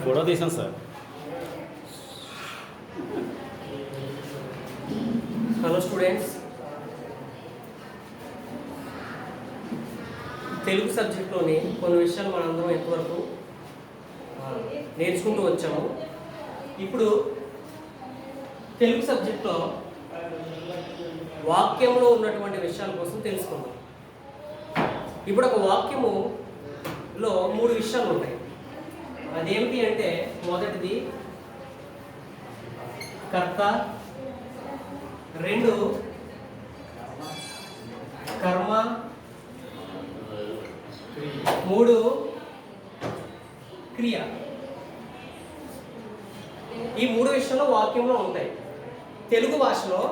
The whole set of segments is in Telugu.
ఫోటో తీసాను సార్. హలో స్టూడెంట్స్, తెలుగు సబ్జెక్ట్లోని కొన్ని విషయాలు మనందరం ఎంతవరకు నేర్చుకుంటూ వచ్చాము. ఇప్పుడు తెలుగు సబ్జెక్ట్లో వాక్యంలో ఉన్నటువంటి విషయాల కోసం తెలుసుకుందాం. ఇప్పుడు ఒక వాక్యములో 3 విషయాలు ఉంటాయి. అదేమిటి అంటే, మొదటిది కర్త, 2 కర్మ, 3 క్రియ. ఈ 3 విషయాలు వాక్యంలో ఉంటాయి. తెలుగు భాషలో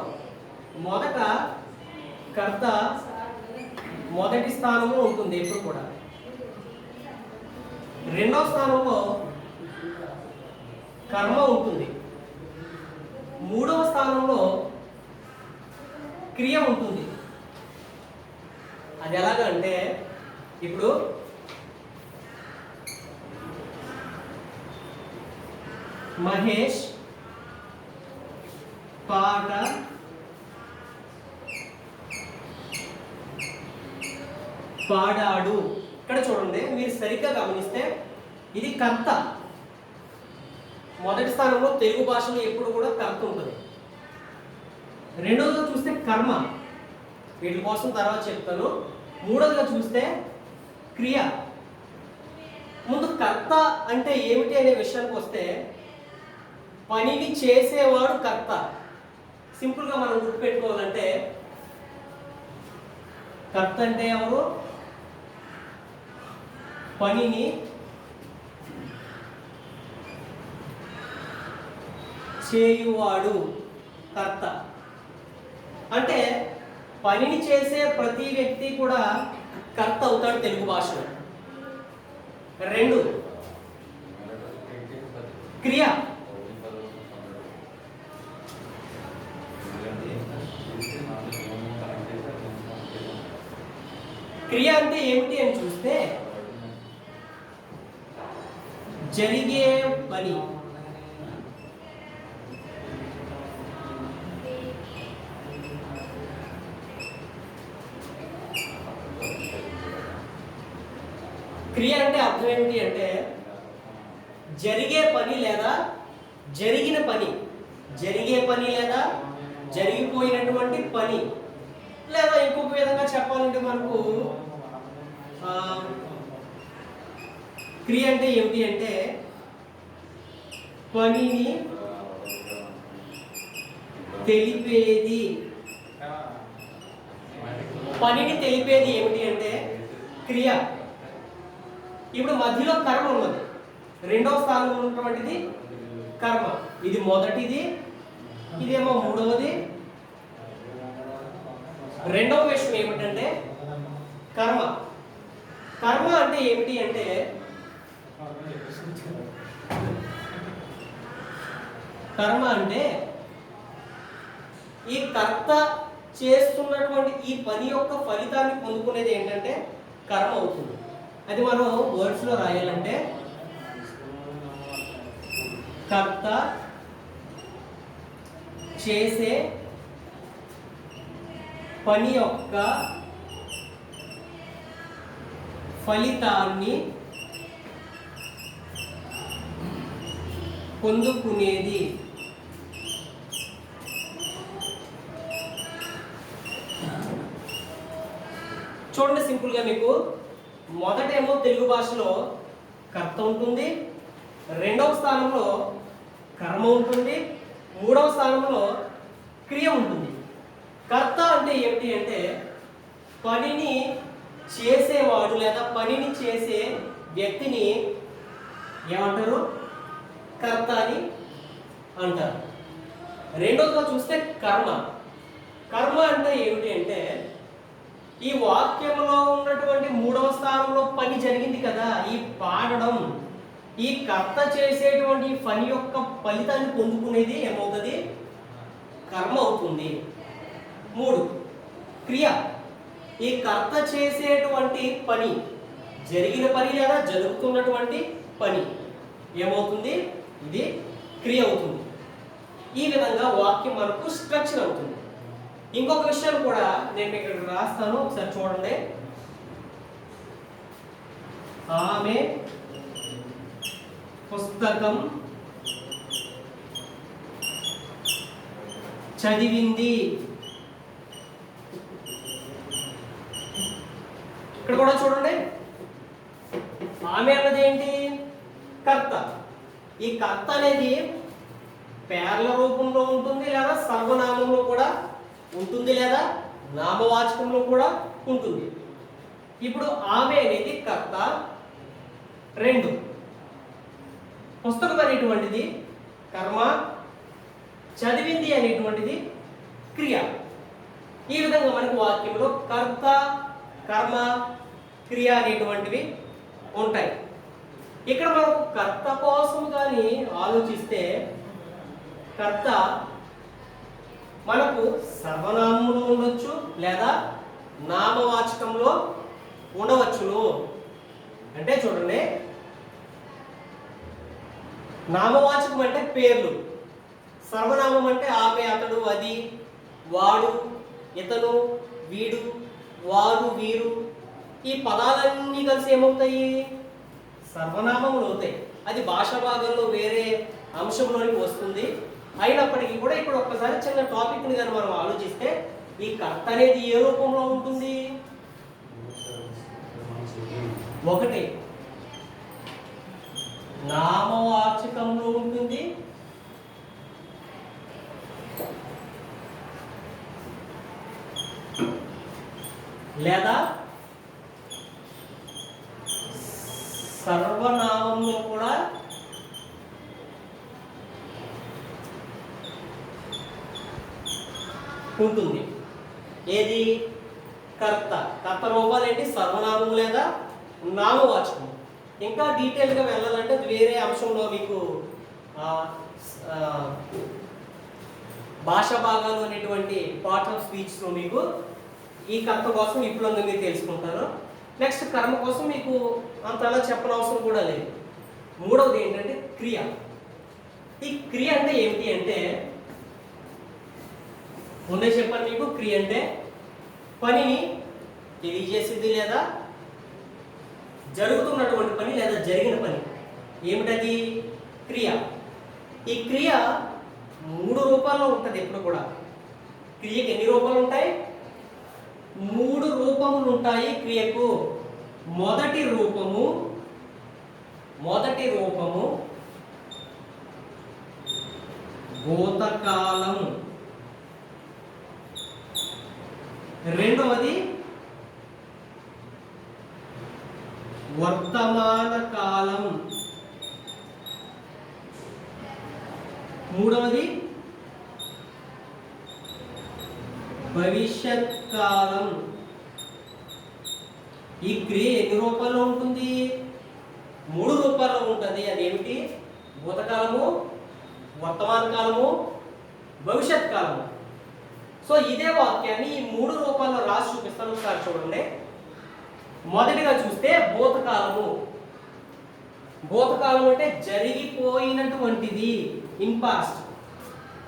మొదట కర్త మొదటి స్థానంలో ఉంటుంది ఎప్పుడు కూడా. 2వ స్థానంలో కర్మ ఉంటుంది. 3వ స్థానంలో క్రియ ఉంటుంది. అది ఎలాగంటే, ఇప్పుడు మహేష్ పాట పాడాడు. ఇక్కడ చూడండి, మీరు సరిగ్గా గమనిస్తే ఇది కర్త. మొదటి స్థానంలో తెలుగు భాషలో ఎప్పుడు కూడా కర్త ఉంటుంది. 2వదిగా చూస్తే కర్మ, వీటి కోసం తర్వాత చెప్తాను. 3వదిగా చూస్తే క్రియ. ముందు కర్త అంటే ఏమిటి అనే విషయానికి వస్తే, పనిని చేసేవాడు కర్త. సింపుల్గా మనం గుర్తుపెట్టుకోవాలంటే, కర్త అంటే ఎవరు? పనిని చేయువాడు కర్త. అంటే పనిని చేసే ప్రతి వ్యక్తి కూడా కర్త అవుతాడు తెలుగు భాషలో. 2 క్రియ. క్రియ అంటే ఏమిటి అని చూస్తే, జరిగే పని. క్రియ అంటే అర్థం ఏమిటి అంటే, జరిగే పని లేదా జరిగిన పని, జరిగే పని లేదా జరిగిపోయినటువంటి పని. లేదా ఇంకొక విధంగా చెప్పాలంటే, మనకు క్రియ అంటే ఏమిటి అంటే, పనిని తెలిపేది. పనిని తెలిపేది ఏమిటి అంటే క్రియ. ఇప్పుడు మధ్యలో కర్మ ఉన్నది. 2వ స్థానంలో ఉన్నటువంటిది కర్మ. ఇది మొదటిది, ఇదేమో 3వది. 2వ విషయం ఏమిటంటే కర్మ. కర్మ అంటే ఏమిటి అంటే, కర్మ అంటే ఈ కర్త చేస్తున్నటువంటి ఈ పని యొక్క ఫలితాన్ని పొందుకునేది ఏంటంటే కర్మ అవుతుంది. అది మనం వర్డ్స్ లో రాయాలంటే, కర్త చేసే పని యొక్క ఫలితాన్ని పొందుకునేది. చూడండి, సింపుల్గా మీకు మొదటేమో తెలుగు భాషలో కర్త ఉంటుంది, 2వ స్థానంలో కర్మ ఉంటుంది, 3వ స్థానంలో క్రియ ఉంటుంది. కర్త అంటే ఏమిటి అంటే, పనిని చేసేవాడు లేదా పనిని చేసే వ్యక్తిని ఏమంటారు? కర్త అని అంటారు. 2వదిగా చూస్తే కర్మ. కర్మ అంటే ఏమిటి అంటే, ఈ వాక్యంలో ఉన్నటువంటి 3వ స్థానంలో పని జరిగింది కదా, ఈ పాడడం, ఈ కర్త చేసేటువంటి పని యొక్క ఫలితాన్ని పొందుకునేది ఏమవుతుంది? కర్మ అవుతుంది. 3 క్రియ. ఈ కర్త చేసేటువంటి పని, జరిగిన పని లేదా జరుగుతున్నటువంటి పని. ఏమవుతుంది? ఇది క్రియ అవుతుంది. ఈ విధంగా వాక్యం మనకు స్ట్రక్చర్ అవుతుంది. ఇంకొక విషయం కూడా నేను ఇక్కడ రాస్తాను, ఒకసారి చూడండి. ఆమె పుస్తకం చదివింది. ఇక్కడ కూడా చూడండి, ఆమె అన్నది ఏంటి? కర్త. ఈ కర్త అనేది పేర్ల రూపంలో ఉంటుంది, లేదా సర్వనామంలో కూడా ఉంటుంది, లేదా నామవాచకంలో కూడా ఉంటుంది. ఇప్పుడు ఆమె అనేది కర్త. 2 పుస్తకం అనేటువంటిది కర్మ, చదివింది అనేటువంటిది క్రియ. ఈ విధంగా మనకు వాక్యంలో కర్త, కర్మ, క్రియ అనేటువంటివి ఉంటాయి. ఇక్కడ మనం కర్త కోసం కానీ ఆలోచిస్తే, కర్త మనకు సర్వనామంలో ఉండొచ్చు, లేదా నామవాచకంలో ఉండవచ్చును. అంటే చూడండి, నామవాచకం అంటే పేర్లు, సర్వనామం అంటే ఆమె, అతడు, అది, వాడు, ఇతను, వీడు, వారు, వీరు. ఈ పదాలన్నీ కలిసి ఏమవుతాయి? సర్వనామములు అవుతాయి. అది భాషా భాగంలో వేరే అంశంలోనికి వస్తుంది. అయినప్పటికీ కూడా ఇప్పుడు ఒక్కసారి చిన్న టాపిక్ని కానీ మనం ఆలోచిస్తే, ఈ కర్త అనేది ఏ రూపంలో ఉంటుంది? 1 నామవాచకంలో ఉంటుంది, లేదా సర్వనామంలో కూడా ఉంటుంది. ఏది? కర్త. కర్త రూపాలు ఏంటి? సర్వనామం లేదా నామవాచకం. ఇంకా డీటెయిల్గా వెళ్ళాలంటే వేరే అంశంలో మీకు భాషా భాగాలు అనేటువంటి పార్ట్ ఆఫ్ స్పీచ్లో మీకు ఈ కర్త కోసం విపులంగా మీరు తెలుసుకుంటారు. నెక్స్ట్ కర్మ కోసం మీకు అంతలా చెప్పనవసరం కూడా లేదు. 3వది ఏంటంటే క్రియ. ఈ క్రియ అంటే ఏమిటి అంటే, ముందే చెప్పాను మీకు, క్రియ అంటే పనిని తెలియజేసింది, లేదా జరుగుతున్నటువంటి పని, లేదా జరిగిన పని. ఏమిటది? క్రియ. ఈ క్రియ 3 రూపాల్లో ఉంటుంది ఎప్పుడు కూడా. క్రియకి ఎన్ని రూపాలు ఉంటాయి? 3 రూపములు ఉంటాయి క్రియకు. మొదటి రూపము భూతకాలం, 2వది వర్తమాన కాలం, 3వది భవిష్యత్ కాలం. ఈ క్రియ ఎన్ని రూపాల్లో ఉంటుంది? 3 రూపాల్లో ఉంటుంది. అదేమిటి? భూతకాలము, వర్తమాన కాలము, భవిష్యత్ కాలము. సో ఇదే వాక్యాన్ని ఈ 3 రూపాల్లో రాసి చూపిస్తాను, ఒకసారి చూడండి. మొదటిగా చూస్తే భూతకాలము. భూతకాలం అంటే జరిగిపోయినటువంటిది, ఇన్ పాస్ట్.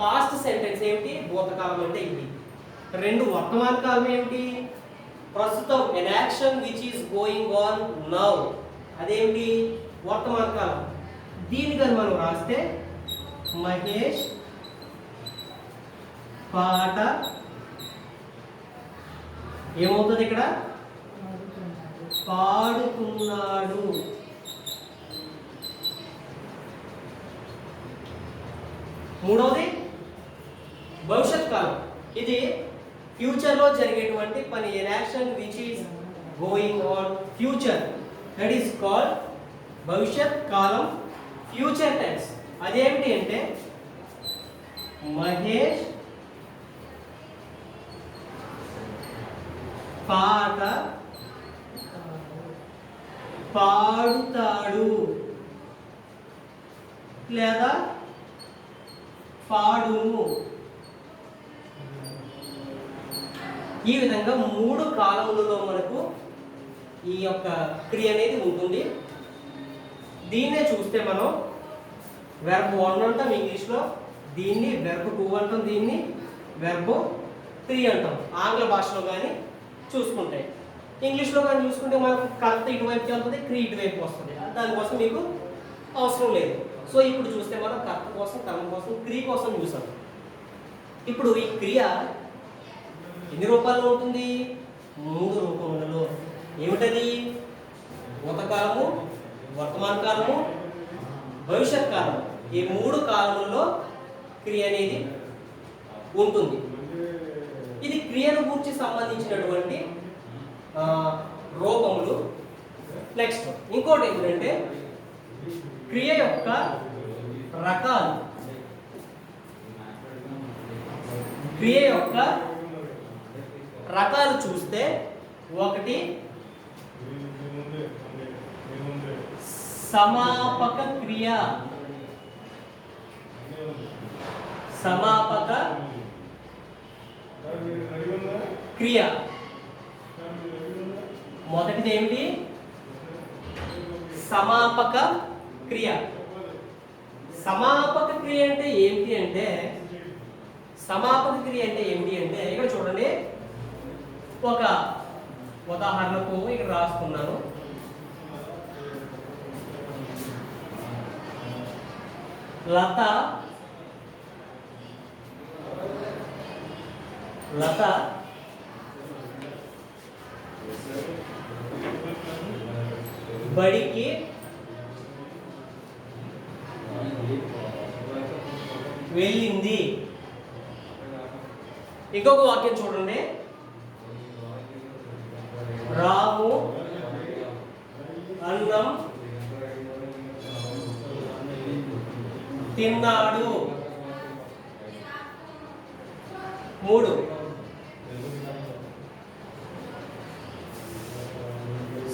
పాస్ట్ సెంటెన్స్ ఏమిటి? భూతకాలం అంటే ఇది. 2 వర్తమాన కాలం ఏమిటి? ప్రస్తుతం, an action which is going on now. అదేమిటి? వర్తమాన కాలం. దీని కానీ మనం రాస్తే మహేష్ పాట ఏమవుతుంది? ఇక్కడ పాడుతున్నాడు. మూడవది భవిష్యత్ కాలం. ఇది ఫ్యూచర్ లో జరిగేటువంటి పని, an action which is going on future, that is called భవిష్యత్ కాలం, ఫ్యూచర్ టెన్స్. అదేమిటి అంటే మహేష్ పాట పాడుతాడు, లేదా పాడును. ఈ విధంగా 3 కాలములలో మనకు ఈ యొక్క క్రియ అనేది ఉంటుంది. దీన్నే చూస్తే మనం వెర్బ్ 1 అంటాం ఇంగ్లీష్లో, దీన్ని వెర్బ్ 2 అంటాం, దీన్ని వెర్బ్ 3 అంటాం ఆంగ్ల భాషలో కానీ చూసుకుంటే. ఇంగ్లీష్లో కానీ చూసుకుంటే మనకు కర్త ఇటువైపుకి వెళ్తుంది, క్రియ ఇటువైపు వస్తుంది. దానికోసం మీకు అవసరం లేదు. సో ఇప్పుడు చూస్తే మనం కర్త కోసం, కర్మ కోసం, క్రియ కోసం చూసాం. ఇప్పుడు ఈ క్రియ ఎన్ని రూపాల్లో ఉంటుంది? 3 రూపములలో. ఏమిటది? భూతకాలము, వర్తమాన కాలము, భవిష్యత్ కాలం. ఈ 3 కాలములలో క్రియ అనేది ఉంటుంది. ఇది క్రియను గురించి సంబంధించినటువంటి రూపములు. నెక్స్ట్ ఇంకోటి ఏంటంటే క్రియ యొక్క రకాలు. క్రియ యొక్క రకాలు చూస్తే ఒకటి సమాపక క్రియ. సమాపక క్రియ మొదటిది ఏమిటి? సమాపక క్రియ. సమాపక క్రియ అంటే ఏమిటి అంటే, సమాపక క్రియ అంటే ఏమిటి అంటే ఇక్కడ చూడండి, ఒక ఉదాహరణకు ఇక్కడ రాసుకున్నాను. లత బడికి వెళ్ళింది. ఇంకొక వాక్యం చూడండి, రాము అన్నం తిన్నాడు. 3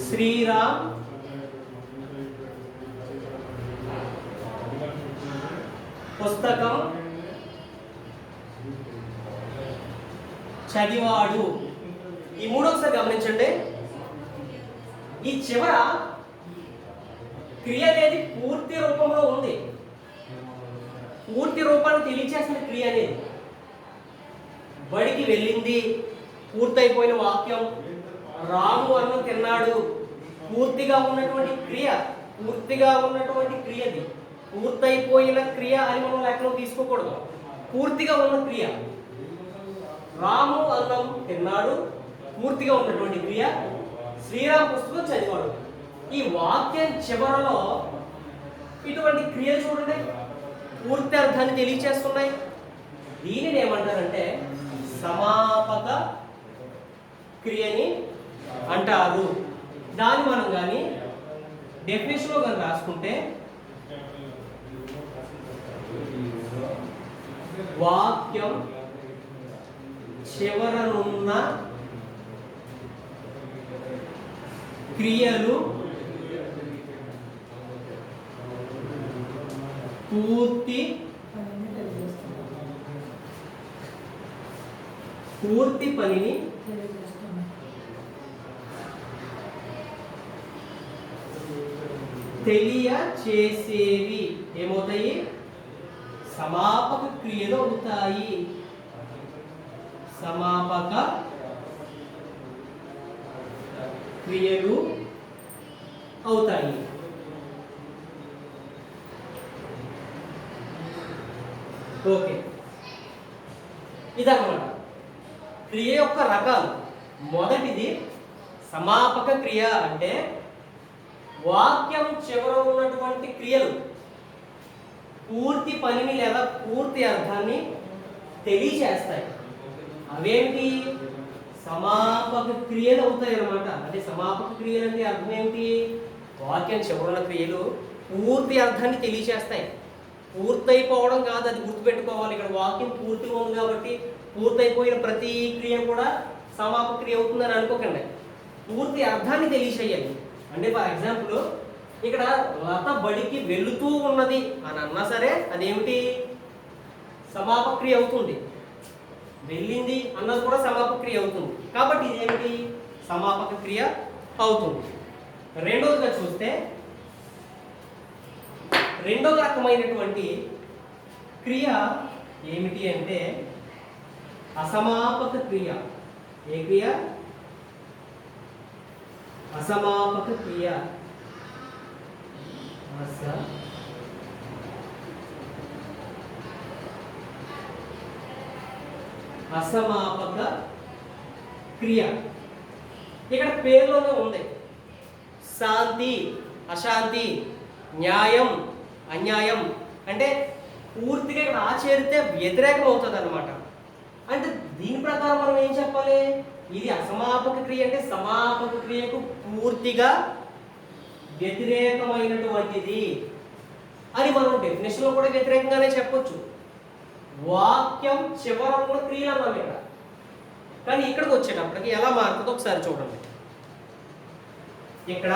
శ్రీరామ్ పుస్తకం చదివాడు. ఈ 3 ఒకసారి గమనించండి. ఈ చివర క్రియ అనేది పూర్తి రూపంలో ఉంది. పూర్తి రూపాన్ని తెలియచేసిన క్రియ అనేది. బడికి వెళ్ళింది పూర్తయిపోయిన వాక్యం. రాము అన్నం తిన్నాడు పూర్తిగా ఉన్నటువంటి క్రియ. పూర్తిగా ఉన్నటువంటి క్రియది. పూర్తయిపోయిన క్రియ అని మనం లెక్కలో తీసుకోకూడదు. పూర్తిగా ఉన్న క్రియ. రాము అన్నం తిన్నాడు పూర్తిగా ఉన్నటువంటి క్రియ. శ్రీరామ్ పుస్తకం చదివాడు. ఈ వాక్యం చివరలో ఇటువంటి క్రియలు చూడండి, పూర్తి అర్థాన్ని తెలియచేస్తున్నాయి. దీనిని ఏమంటారంటే సమాపక క్రియని అంటారు. దాన్ని మనం కానీ డెఫినేషన్లో కానీ రాసుకుంటే, వాక్యం చివరనున్న క్రియలు పూర్తి పనిని తెలియచేసేవి ఏమవుతాయి? సమాపక క్రియలు అవుతాయి. సమాపక క్రియలు అవుతాయి. ఓకే, ఇదన్నమాట క్రియ యొక్క రకాలు. మొదటిది సమాపక క్రియ అంటే వాక్యం చివర ఉన్నటువంటి క్రియలు పూర్తి పనిని లేదా పూర్తి అర్థాన్ని తెలియచేస్తాయి. అవేంటి? సమాపక క్రియలు అవుతాయి అన్నమాట. అంటే సమాపక క్రియలు అంటే అర్థం ఏమిటి? వాక్యం చివరున్న క్రియలు పూర్తి అర్థాన్ని తెలియచేస్తాయి. పూర్తయిపోవడం కాదు, అది గుర్తుపెట్టుకోవాలి. ఇక్కడ వాక్యం పూర్తిగా ఉంది కాబట్టి పూర్తయిపోయిన ప్రతి క్రియ కూడా సమాపక క్రియ అవుతుందని అనుకోకండి. పూర్తి అర్థాన్ని తెలియచేయాలి. అంటే ఫర్ ఎగ్జాంపుల్ ఇక్కడ లత బడికి వెళుతూ ఉన్నది అని అన్నా సరే అదేమిటి? సమాపక క్రియ అవుతుంది. వెళ్ళింది అన్నది కూడా సమాపక క్రియ అవుతుంది. కాబట్టి ఇదేమిటి? సమాపక క్రియ అవుతుంది. రెండవదిగా చూస్తే రెండవ రకమైనటువంటి క్రియ ఏమిటి అంటే అసమాపక క్రియ. ఏ క్రియ? అసమాపక క్రియ. అసమాపక క్రియ ఇక్కడ పేరులోనే ఉంది. శాంతి, అశాంతి, న్యాయం, అన్యాయం అంటే పూర్తిగా ఇక్కడ ఆచరితే వ్యతిరేకం అవుతుంది అనమాట. అంటే దీని ప్రకారం మనం ఏం చెప్పాలి? ఇది అసమాపక క్రియ అంటే సమాపక క్రియకు పూర్తిగా వ్యతిరేకమైనటువంటిది అని మనం డెఫినేషన్లో కూడా వ్యతిరేకంగానే చెప్పొచ్చు. వాక్యం చివర ఉన్న క్రియలు అన్నాం ఇక్కడ. కానీ ఇక్కడికి వచ్చేటప్పటికి ఎలా మారుతుందో ఒకసారి చూడండి. ఇక్కడ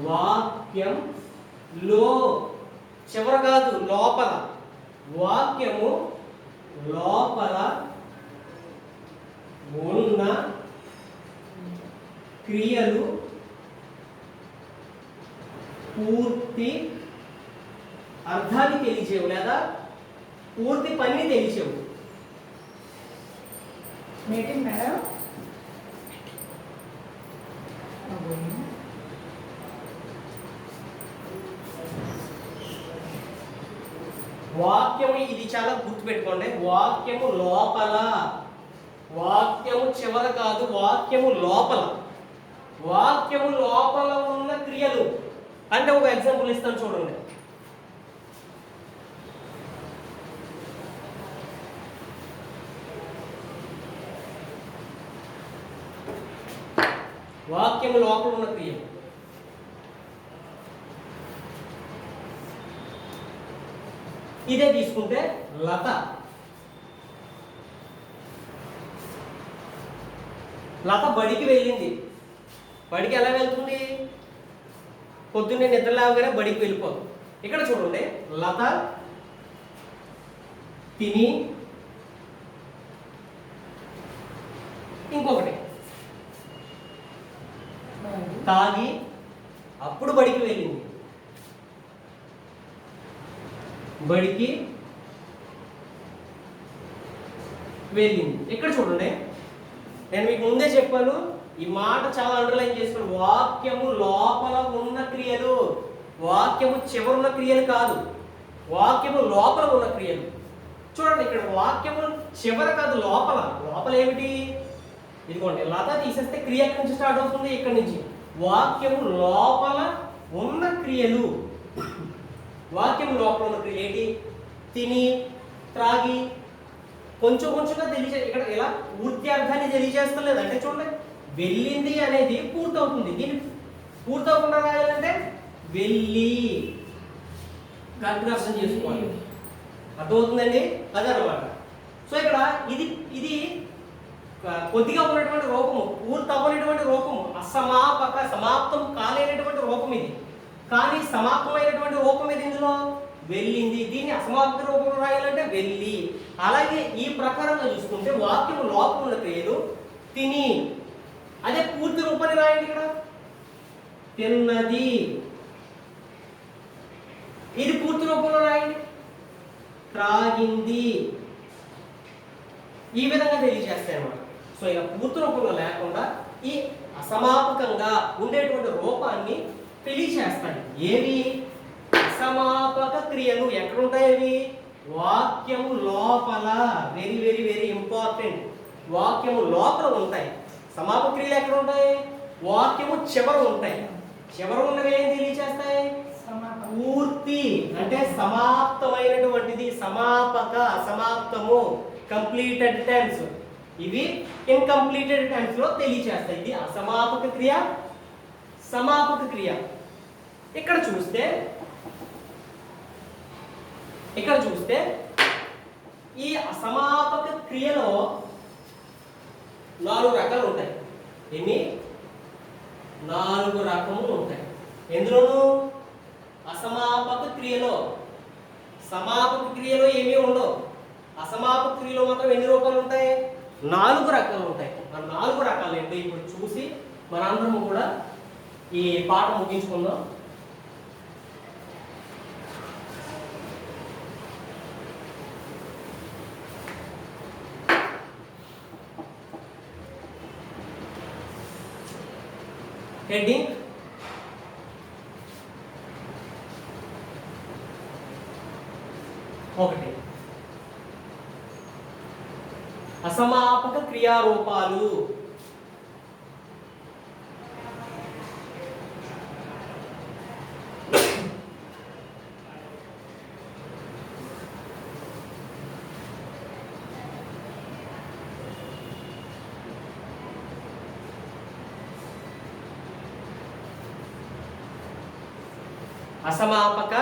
వాక్యంలో చివర కాదు, లోపల. వాక్యము లోపల ఉన్న క్రియలు పూర్తి అర్థాన్ని తెలియచేవు లేదా పూర్తి పనిని తెలియచేవు. మేడం వాక్యము, ఇది చాలా గుర్తుపెట్టుకోండి. వాక్యము లోపల, వాక్యము చివర కాదు, వాక్యము లోపల. వాక్యము లోపల ఉన్న క్రియలు అంటే ఒక ఎగ్జాంపుల్ ఇస్తాను చూడండి. వాక్యము లోపల ఉన్న క్రియలు ఇదే తీసుకుంటే లత. లత బడికి వెళ్ళింది. బడికి ఎలా వెళ్తుంది? పొద్దున్నే నిద్ర లేవగానే బడికి వెళ్ళిపోదు. ఇక్కడ చూడండి, లత తిని ఇంకొకటి తాగి అప్పుడు బడికి వెళ్ళింది. బడికి వెళ్ళింది. ఇక్కడ చూడండి, నేను మీకు ముందే చెప్పాను, ఈ మాట చాలా అండర్లైన్ చేసుకోండి. వాక్యము లోపల ఉన్న క్రియలు, వాక్యము చివరున్న క్రియలు కాదు, వాక్యము లోపల ఉన్న క్రియలు. చూడండి, ఇక్కడ వాక్యము చివర కాదు, లోపల. లోపల ఏమిటి? ఇదిగోండి, లత తీసేస్తే క్రియ ఎక్కడి నుంచి స్టార్ట్ అవుతుంది? ఇక్కడి నుంచి. వాక్యము లోపల ఉన్న క్రియలు. వాక్యం లోపల ఉన్న క్రియ ఏంటి? తిని, త్రాగి, కొంచెం కొంచెంగా తెలియజే. ఇక్కడ ఇలా పూర్తి అర్థాన్ని తెలియజేస్తలేదు. అంటే చూడండి, వెళ్ళింది అనేది పూర్తవుతుంది. దీన్ని పూర్తవకుండా రాయాలంటే వెళ్ళి కరెక్ట్గా అర్థం చేసుకోవాలి. అర్థమవుతుందండి? అదనమాట. సో ఇక్కడ ఇది ఇది కొద్దిగా ఉన్నటువంటి రూపము, పూర్తి అవ్వనటువంటి రూపము, అసమాపక, సమాప్తం కాలేనటువంటి రూపం ఇది. కానీ సమాప్తమైనటువంటి రూపం ఇది. ఇందులో వెళ్ళింది. దీన్ని అసమాప్త రూపంలో రాయాలంటే వెళ్ళి. అలాగే ఈ ప్రకారంగా చూసుకుంటే వాక్యం లోపం ఉన్న క్రియలు తిని. అదే పూర్తి రూపాన్ని రాయండి. ఇక్కడ తిన్నది, ఇది పూర్తి రూపంలో రాయండి. త్రాగింది. ఈ విధంగా తెలియజేస్తాయి అన్నమాట. సో ఇలా పూర్తి రూపంలో లేకుండా ఈ అసమాపకంగా ఉండేటువంటి రూపాన్ని తెలియజేస్తాయి. ఏవి? అసమాపక క్రియలు. ఎక్కడుంటాయి అవి? వాక్యము లోపల. Very very very important. వాక్యము లోపల ఉంటాయి. సమాపక క్రియలు ఎక్కడ ఉంటాయి? వాక్యము చివర ఉంటాయి. చివర ఉన్నవి ఏం తెలియజేస్తాయి? పూర్తి అంటే సమాప్తమైనటువంటిది. సమాపక, అసమాప్తము, కంప్లీటెడ్ టెన్స్. ఇవి ఇన్కంప్లీటెడ్ టెన్స్ లో తెలియజేస్తాయి. ఇది అసమాపక క్రియ, సమాపక క్రియ. ఇక్కడ చూస్తే ఈ అసమాపక క్రియలో 4 రకాలు ఉంటాయి. ఎన్ని? 4 రకములు ఉంటాయి. ఎందులోనూ? అసమాపక క్రియలో. సమాపక క్రియలో ఏమీ ఉండవు. అసమాపక క్రియలో మాత్రం ఎన్ని రూపాలు ఉంటాయి? 4 రకాలు ఉంటాయి. ఆ 4 రకాలు ఏంటో ఇప్పుడు చూసి మనందరం కూడా ఈ పాఠం ముగించుకుందాం. హెడ్డింగ్, ఒకటి అసమాపక క్రియారూపాలు. అసమాపక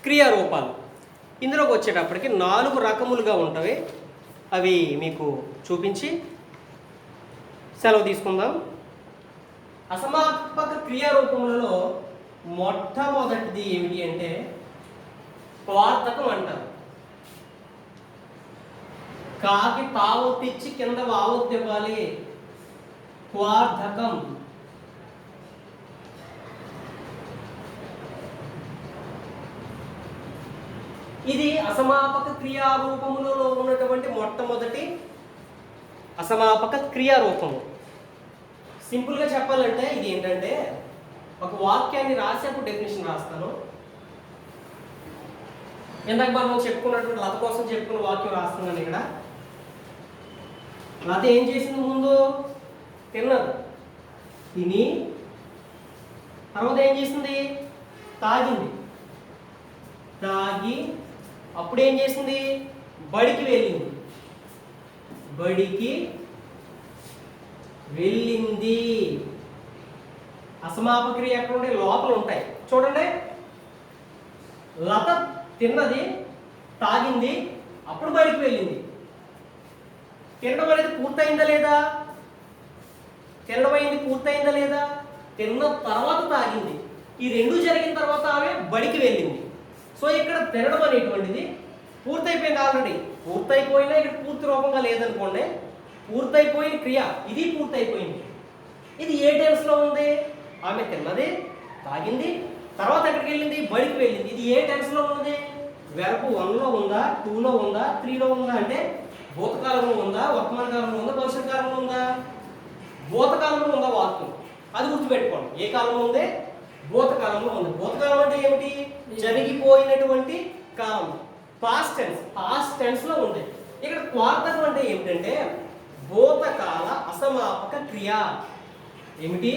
క్రియారూపాలు ఇందులోకి వచ్చేటప్పటికి 4 రకములుగా ఉంటాయి. అవి మీకు చూపించి సెలవు తీసుకుందాం. అసమాపక క్రియారూపములలో మొట్టమొదటిది ఏమిటి అంటే క్వార్థకం అంటారు. కాకి తావొత్తిచ్చి కింద వావొత్తు ఇవ్వాలి, క్వార్థకం. ఇది అసమాపక క్రియారూపములలో ఉన్నటువంటి మొట్టమొదటి అసమాపక క్రియారూపము. సింపుల్గా చెప్పాలంటే ఇది ఏంటంటే ఒక వాక్యాన్ని రాసేప్పుడు డెఫినేషన్ రాస్తాను. ఇందాక మనం చెప్పుకున్నటువంటి లత కోసం చెప్పుకున్న వాక్యం రాస్తున్నాను. ఇక్కడ లత ఏం చేసింది? ముందు తిన్నది, తిని తర్వాత ఏం చేసింది? తాగింది, తాగి అప్పుడు ఏం చేసింది? బడికి వెళ్ళింది, బడికి వెళ్ళింది. అసమాపక క్రియ ఎక్కడ ఉంటే లోపల ఉంటాయి. చూడండి, లత తిన్నది, తాగింది, అప్పుడు బడికి వెళ్ళింది. తినడం అనేది పూర్తయిందా లేదా? తినడం అయింది పూర్తయిందా లేదా? తిన్న తర్వాత తాగింది. ఈ రెండు జరిగిన తర్వాత ఆమె బడికి వెళ్ళింది. సో ఇక్కడ తినడం అనేటువంటిది పూర్తయిపోయింది. ఆల్రెడీ పూర్తయిపోయినా ఇక్కడ పూర్తి రూపంగా లేదనుకోండి, పూర్తయిపోయిన క్రియ ఇది పూర్తయిపోయింది. ఇది ఏ టెన్స్లో ఉంది? ఆమె తిన్నది, తాగింది, తర్వాత ఎక్కడికి వెళ్ళింది? బడికి వెళ్ళింది. ఇది ఏ టెన్స్లో ఉంది? వెర్బ్ 1లో ఉందా, 2లో ఉందా, 3లో ఉందా అంటే భూతకాలంలో ఉందా, వర్తమాన కాలంలో ఉందా, భవిష్యత్ కాలంలో ఉందా? భూతకాలంలో ఉందా వాక్యం. అది గుర్తుపెట్టుకోండి. ఏ కాలంలో ఉంది? భూతకాలంలో ఉంది. భూతకాలం అంటే ఏమిటి? జరిగిపోయినటువంటి కాలం, పాస్ట్ టెన్స్. పాస్ట్ టెన్స్ లో ఉంది. ఇక్కడ క్వార్థకం అంటే ఏమిటంటే భూతకాల అసమాపక క్రియ. ఏమిటి?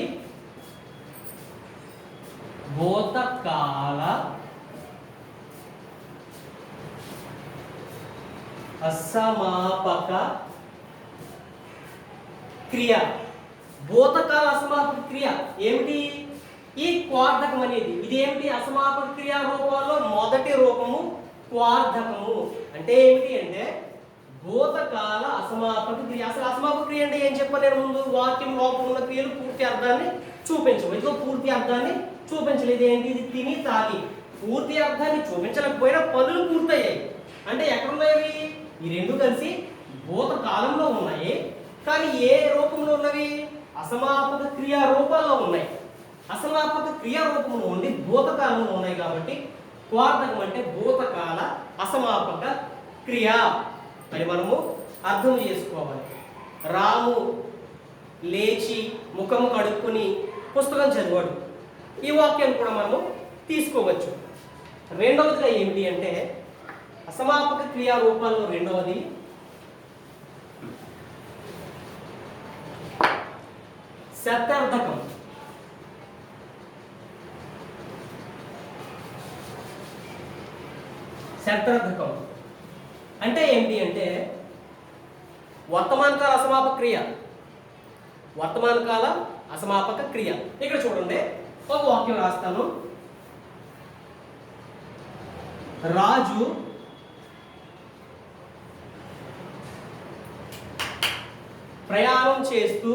భూతకాల అసమాపక క్రియ. భూతకాల అసమాపక క్రియ ఏమిటి? ఈ క్వార్థకం అనేది ఇది ఏమిటి? అసమాపక క్రియా రూపాల్లో మొదటి రూపము క్వార్థకము. అంటే ఏమిటి అంటే భూతకాల అసమాపక క్రియ. అసలు అసమాపక క్రియ అంటే ఏం చెప్పాను నేను ముందు? వాక్యం లోపల ఉన్న క్రియలు పూర్తి అర్థాన్ని చూపించవు. ఇదిగో పూర్తి అర్థాన్ని చూపించలేదు. ఏంటి? ఇది తిని తాగి. పూర్తి అర్థాన్ని చూపించలేకపోయినా పనులు పూర్తయ్యాయి. అంటే ఎక్కడున్నాయి? ఈ రెండు కలిసి భూతకాలంలో ఉన్నాయి. కానీ ఏ రూపంలో ఉన్నవి? అసమాపక క్రియా రూపాల్లో ఉన్నాయి. అసమాపక క్రియా రూపంలో ఉండి భూతకాలంలో ఉన్నాయి కాబట్టి క్వార్థకం అంటే భూతకాల అసమాపక క్రియ అని మనము అర్థం చేసుకోవాలి. రాము లేచి ముఖము కడుక్కుని పుస్తకం చదివాడు. ఈ వాక్యాన్ని కూడా మనము తీసుకోవచ్చు. రెండవదిగా ఏమిటి అంటే అసమాపక క్రియా రూపాల్లో రెండవది శతార్థకం. శతార్థకం అంటే ఏంటి అంటే వర్తమాన కాల అసమాపక క్రియ. వర్తమాన కాల అసమాపక క్రియ. ఇక్కడ చూడండి, ఒక వాక్యం రాస్తాను. రాజు ప్రయాణం చేస్తూ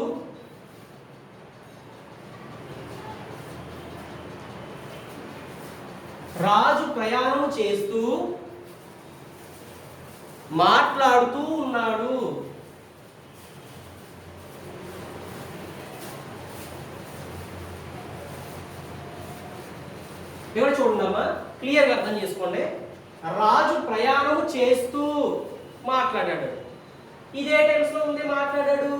మాట్లాడుతూ ఉన్నాడు. ఇక్కడ చూడండమ్మా, క్లియర్గా అర్థం చేసుకోండి. రాజు ప్రయాణం చేస్తూ మాట్లాడాడు. ఇదే టెన్స్ లో ఉంది. మాట్లాడాడు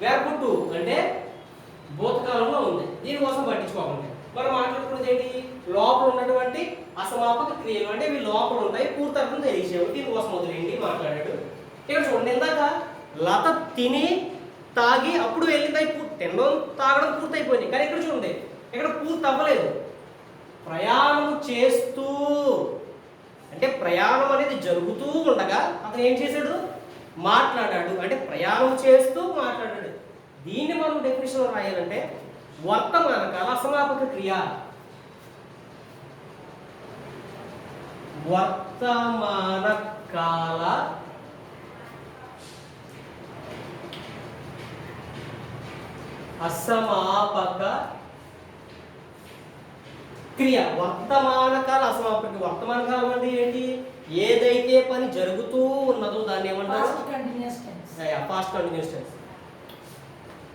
వెర్బ్ టు అంటే భూతకాలంలో ఉంది. దీనికోసం పట్టించుకోకండి. మనం మాట్లాడుకున్నది ఏంటి? లోపల ఉన్నటువంటి అసమాపక క్రియలు, అంటే ఇవి లోపల ఉంటాయి, పూర్తర్థం తెలిసేవి. దీనికోసం వదిలేండి మాట్లాడాడు. ఇక్కడ చూడండి, ఇందాక లత తిని తాగి అప్పుడు వెళ్ళింది, తినడం తాగడం పూర్తయిపోయింది. కానీ ఇక్కడ చూడండి, ఇక్కడ పూర్తి అవ్వలేదు. ప్రయాణం చేస్తూ, అంటే ప్రయాణం అనేది జరుగుతూ ఉండగా అతను ఏం చేశాడు? మాట్లాడాడు. అంటే ప్రయాణం చేస్తూ మాట్లాడాడు. దీన్ని మనం డెఫినేషన్లో రాయాలంటే వర్తమాన కాల అసమాపక క్రియ. వర్తమాన కాల అసమాపక క్రియ. వర్తమాన కాల అసమాపక. వర్తమాన కాలం అంటే ఏంటి? ఏదైతే పని జరుగుతూ ఉన్నదో దాన్ని ఏమంటారు? Past continuous tense.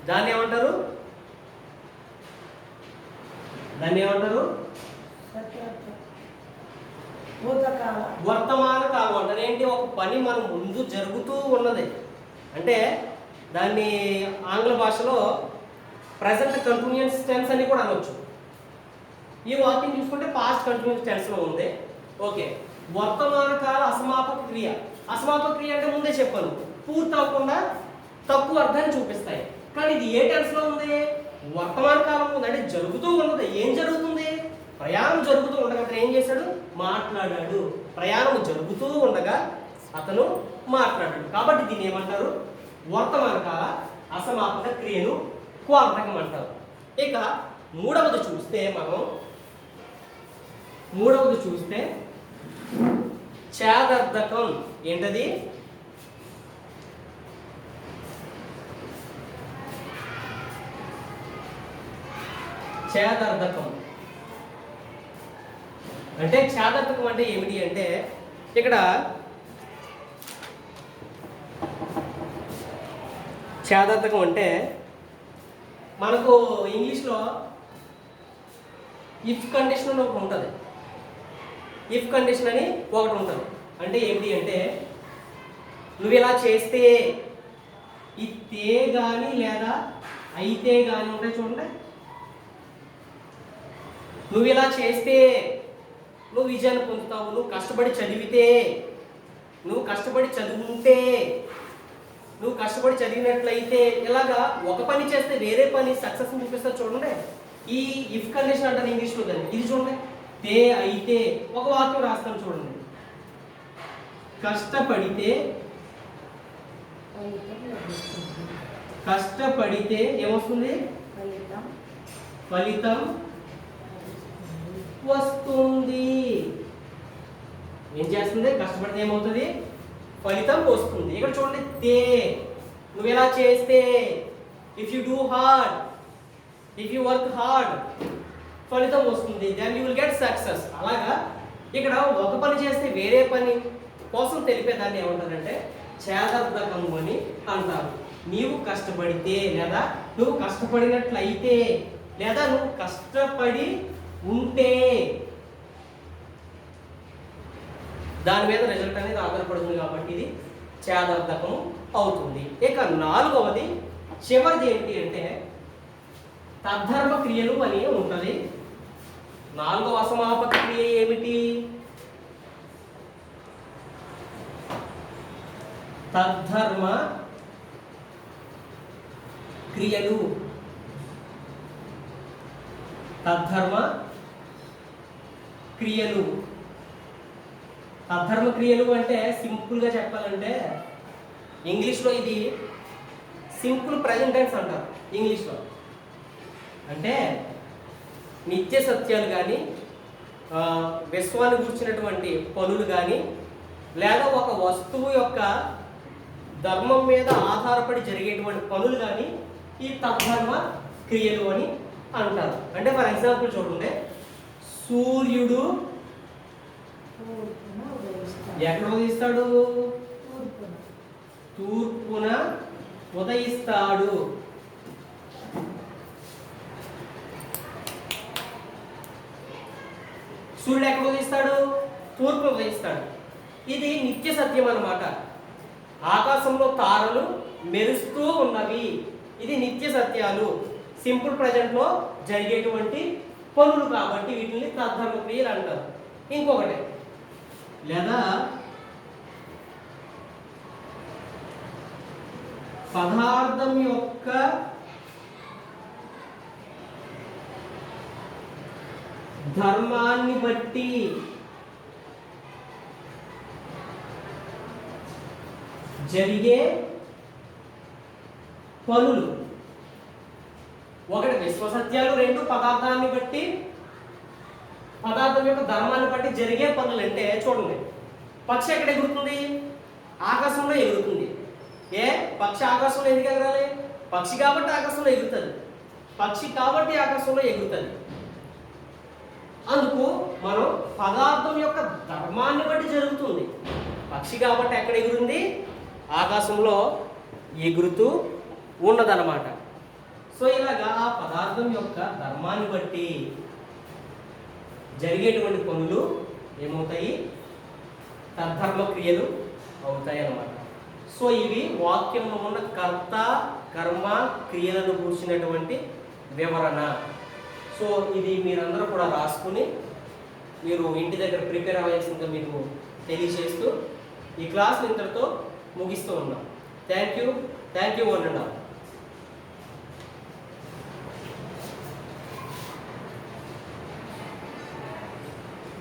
దాన్ని ఏమంటారు? వర్తమాన కాలం అంటే ఏంటి? ఒక పని మన ముందు జరుగుతూ ఉన్నది అంటే దాన్ని ఆంగ్ల భాషలో ప్రెజెంట్ కంటిన్యూస్ టెన్స్ అని కూడా అనొచ్చు. ఈ వాక్యం చూసుకుంటే పాస్ట్ కంటిన్యూస్ టెన్స్ లో ఉంది. ఓకే, వర్తమాన కాల అసమాపక క్రియ. అసమాపక క్రియ అంటే ముందే చెప్పాను, పూర్తి అవ్వకుండా తక్కువ అర్థాన్ని చూపిస్తాయి. కానీ ఇది ఏ టెన్స్ లో ఉంది? వర్తమాన కాలం ఉంది. అంటే జరుగుతూ ఉన్నది. ఏం జరుగుతుంది? ప్రయాణం జరుగుతూ ఉండగా అతను ఏం చేశాడు? మాట్లాడాడు. ప్రయాణం జరుగుతూ ఉండగా అతను మాట్లాడాడు. కాబట్టి దీన్ని ఏమంటారు? వర్తమాన కాల అసమాపక క్రియను క్వార్థకం అంటారు. ఇక మూడవది చూస్తే ఛేదర్థకం. ఏంటది? ఛేదర్థకం అంటే ఛేదర్థకం అంటే ఏమిటి అంటే ఇక్కడ ఛేదర్థకం అంటే మనకు ఇంగ్లీష్లో ఇఫ్ కండిషన్ అని ఒకటి ఉంటుంది. ఇఫ్ కండిషన్ అని ఒకటి ఉంటుంది. అంటే ఏంటి అంటే నువ్వు ఇలా చేస్తే ఇతే కానీ లేదా అయితే కానీ ఉంటాయి చూడండి. నువ్వు ఇలా చేస్తే నువ్వు విజయాన్ని పొందుతావు. నువ్వు కష్టపడి చదివితే, నువ్వు కష్టపడి చదువుంటే, నువ్వు కష్టపడి చదివినట్లయితే, ఇలాగా ఒక పని చేస్తే వేరే పని సక్సెస్ చూపిస్తారు చూడండి. ఈ ఇఫ్ కండిషన్ అంటారు ఇంగ్లీష్లో దాన్ని. ఇది చూడండి, తే అయితే. ఒక వాక్యం రాస్తాను చూడండి. కష్టపడితే ఏమొస్తుంది? ఫలితం వస్తుంది. ఏం చేస్తుంది? కష్టపడితే ఏమవుతుంది? ఫలితం వస్తుంది. ఇక్కడ చూడండి, తే. నువ్వు ఎలా చేస్తే, if you do hard, if you work hard, ఫలితం వస్తుంది. Then you will get success. అలాగా ఇక్కడ ఒక పని చేస్తే వేరే పని కోసం తెలిపేదాన్ని ఏమంటారంటే ఛేదర్థకము అని అంటారు. నీవు కష్టపడితే, లేదా నువ్వు కష్టపడినట్లయితే, లేదా నువ్వు కష్టపడి ఉంటే దాని మీద రిజల్ట్ అనేది ఆధారపడుతుంది. కాబట్టి ఇది ఛేదర్థకం అవుతుంది. ఇక నాలుగవది చివరిది ఏంటి అంటే తద్ధర్మ క్రియలు అని ఉంటుంది. నాలుగవ అసమాపక క్రియ ఏమిటి? తద్ధర్మ క్రియలు. తద్ధర్మ క్రియలు. తద్ధర్మ క్రియలు అంటే సింపుల్గా చెప్పాలంటే ఇంగ్లీష్లో ఇది సింపుల్ ప్రెజెంట్ టెన్స్ అంటారు. ఇంగ్లీష్లో అంటే నిత్య సత్యాలు కానీ, విశ్వాన్ని గురించినటువంటి పనులు కానీ, లేదా ఒక వస్తువు యొక్క ధర్మం మీద ఆధారపడి జరిగేటువంటి పనులు కానీ ఈ తద్ధర్మ క్రియలు అని అంటారు. అంటే ఫర్ ఎగ్జాంపుల్ చూడండి, సూర్యుడు ఎక్కడ ఉదయిస్తాడు? తూర్పున ఉదయిస్తాడు. సూర్యుడు ఎక్కడ ఉదయిస్తాడు? తూర్పున ఉదయిస్తాడు. ఇది నిత్య సత్యం అన్నమాట. ఆకాశంలో తారలు మెరుస్తూ ఉన్నవి. ఇది నిత్య సత్యాలు. సింపుల్ ప్రజెంట్లో జరిగేటువంటి పనులు కాబట్టి వీటిని తద్ధర్మ క్రియలు అంటారు. ఇంకొకటి లేదా పదార్థం యొక్క ధర్మాన్ని బట్టి జరిగే పనులు. ఒకటి విశ్వసత్యాలు, రెండు పదార్థాన్ని బట్టి పదార్థం యొక్క ధర్మాన్ని బట్టి జరిగే పనులు. అంటే చూడండి, పక్షి ఎక్కడ ఎగురుతుంది? ఆకాశంలో ఎగురుతుంది. పక్షి ఆకాశంలో ఎందుకు ఎగరాలి? పక్షి కాబట్టి ఆకాశంలో ఎగురుతుంది. పక్షి కాబట్టి ఆకాశంలో ఎగురుతుంది. అందుకు మనం పదార్థం యొక్క ధర్మాన్ని బట్టి జరుగుతుంది. పక్షి కాబట్టి ఎక్కడ ఎగురుంది? ఆకాశంలో ఎగురుతూ ఉన్నదన్నమాట. సో ఇలాగా ఆ పదార్థం యొక్క ధర్మాన్ని బట్టి జరిగేటువంటి పనులు ఏమవుతాయి? తద్ధర్మ క్రియలు అవుతాయి అన్నమాట. సో ఇవి వాక్యంలో ఉన్న కర్త, కర్మ, క్రియలను కూర్చున్నటువంటి వివరణ. సో ఇది మీరందరూ కూడా రాసుకుని మీరు ఇంటి దగ్గర ప్రిపేర్ అవ్వాల్సిందిగా మీకు తెలియజేస్తూ ఈ క్లాస్ ఇంతటితో ముగిస్తూ ఉన్నాం. Thank you one and all.